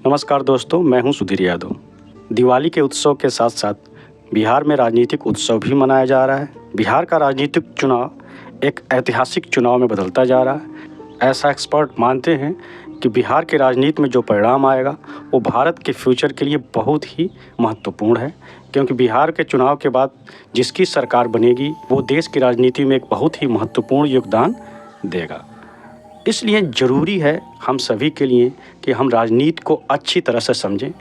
नमस्कार दोस्तों, मैं हूं सुधीर यादव। दिवाली के उत्सव के साथ साथ बिहार में राजनीतिक उत्सव भी मनाया जा रहा है। बिहार का राजनीतिक चुनाव एक ऐतिहासिक चुनाव में बदलता जा रहा है। ऐसा एक्सपर्ट मानते हैं कि बिहार के राजनीति में जो परिणाम आएगा वो भारत के फ्यूचर के लिए बहुत ही महत्वपूर्ण है, क्योंकि बिहार के चुनाव के बाद जिसकी सरकार बनेगी वो देश की राजनीति में एक बहुत ही महत्वपूर्ण योगदान देगा। इसलिए ज़रूरी है हम सभी के लिए कि हम राजनीति को अच्छी तरह से समझें,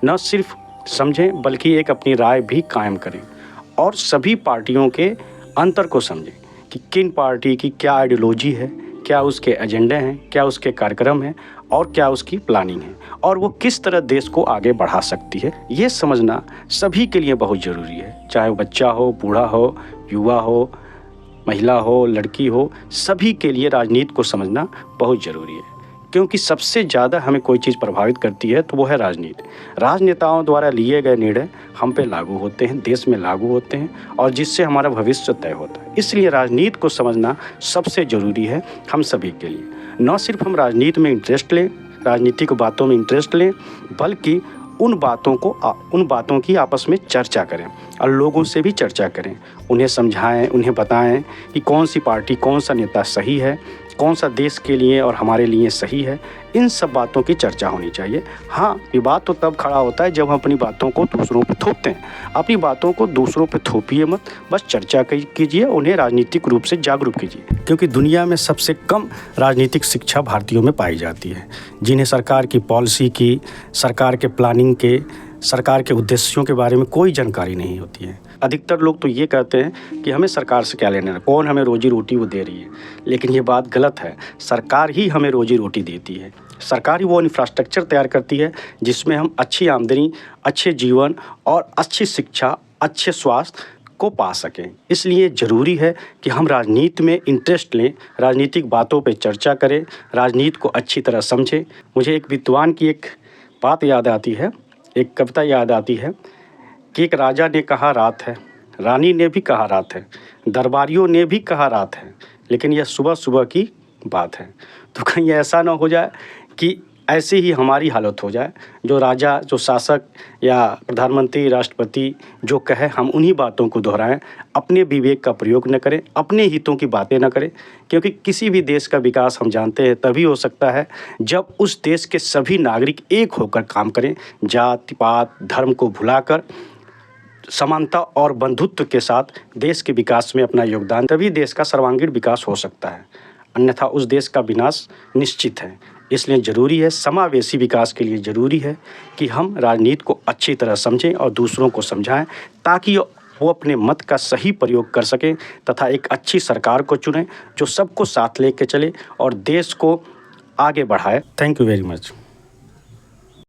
न सिर्फ समझें बल्कि एक अपनी राय भी कायम करें और सभी पार्टियों के अंतर को समझें कि किन पार्टी की क्या आइडियोलॉजी है, क्या उसके एजेंडे हैं, क्या उसके कार्यक्रम हैं और क्या उसकी प्लानिंग है और वो किस तरह देश को आगे बढ़ा सकती है। ये समझना सभी के लिए बहुत ज़रूरी है, चाहे वो बच्चा हो, बूढ़ा हो, युवा हो, महिला हो, लड़की हो, सभी के लिए राजनीति को समझना बहुत ज़रूरी है, क्योंकि सबसे ज़्यादा हमें कोई चीज़ प्रभावित करती है तो वो है राजनीति। राजनेताओं द्वारा लिए गए निर्णय हम पे लागू होते हैं, देश में लागू होते हैं और जिससे हमारा भविष्य तय होता है। इसलिए राजनीति को समझना सबसे ज़रूरी है हम सभी के लिए। न सिर्फ हम राजनीति में इंटरेस्ट लें, राजनीतिक बातों में इंटरेस्ट लें, बल्कि उन बातों की आपस में चर्चा करें और लोगों से भी चर्चा करें, उन्हें समझाएं, उन्हें बताएं कि कौन सी पार्टी, कौन सा नेता सही है, कौन सा देश के लिए और हमारे लिए सही है। इन सब बातों की चर्चा होनी चाहिए। हाँ, विवाद तो तब खड़ा होता है जब हम अपनी बातों को दूसरों पे थोपते हैं। अपनी बातों को दूसरों पे थोपिए मत, बस चर्चा कीजिए, उन्हें राजनीतिक रूप से जागरूक कीजिए, क्योंकि दुनिया में सबसे कम राजनीतिक शिक्षा भारतीयों में पाई जाती है, जिन्हें सरकार की पॉलिसी की, सरकार के प्लानिंग के, सरकार के उद्देश्यों के बारे में कोई जानकारी नहीं होती है। अधिकतर लोग तो ये कहते हैं कि हमें सरकार से क्या लेना है, कौन हमें रोजी रोटी वो दे रही है, लेकिन ये बात गलत है। सरकार ही हमें रोजी रोटी देती है। सरकार ही वो इंफ्रास्ट्रक्चर तैयार करती है जिसमें हम अच्छी आमदनी, अच्छे जीवन और अच्छी शिक्षा, अच्छे स्वास्थ्य को पा सकें। इसलिए ज़रूरी है कि हम राजनीति में इंटरेस्ट लें, राजनीतिक बातों पे चर्चा करें, राजनीति को अच्छी तरह समझें। मुझे एक विद्वान की एक बात याद आती है, एक कविता याद आती है कि एक राजा ने कहा रात है, रानी ने भी कहा रात है, दरबारियों ने भी कहा रात है, लेकिन यह सुबह सुबह की बात है। तो कहीं ऐसा ना हो जाए कि ऐसी ही हमारी हालत हो जाए, जो राजा, जो शासक या प्रधानमंत्री, राष्ट्रपति जो कहे हम उन्हीं बातों को दोहराएं, अपने विवेक का प्रयोग न करें, अपने हितों की बातें न करें, क्योंकि किसी भी देश का विकास हम जानते हैं तभी हो सकता है जब उस देश के सभी नागरिक एक होकर काम करें, जाति पात धर्म को भुलाकर समानता और बंधुत्व के साथ देश के विकास में अपना योगदान, तभी देश का सर्वांगीण विकास हो सकता है, अन्यथा उस देश का विनाश निश्चित है। इसलिए ज़रूरी है, समावेशी विकास के लिए ज़रूरी है कि हम राजनीति को अच्छी तरह समझें और दूसरों को समझाएं, ताकि वो अपने मत का सही प्रयोग कर सकें तथा एक अच्छी सरकार को चुनें जो सबको साथ लेके चले और देश को आगे बढ़ाए। Thank you very much.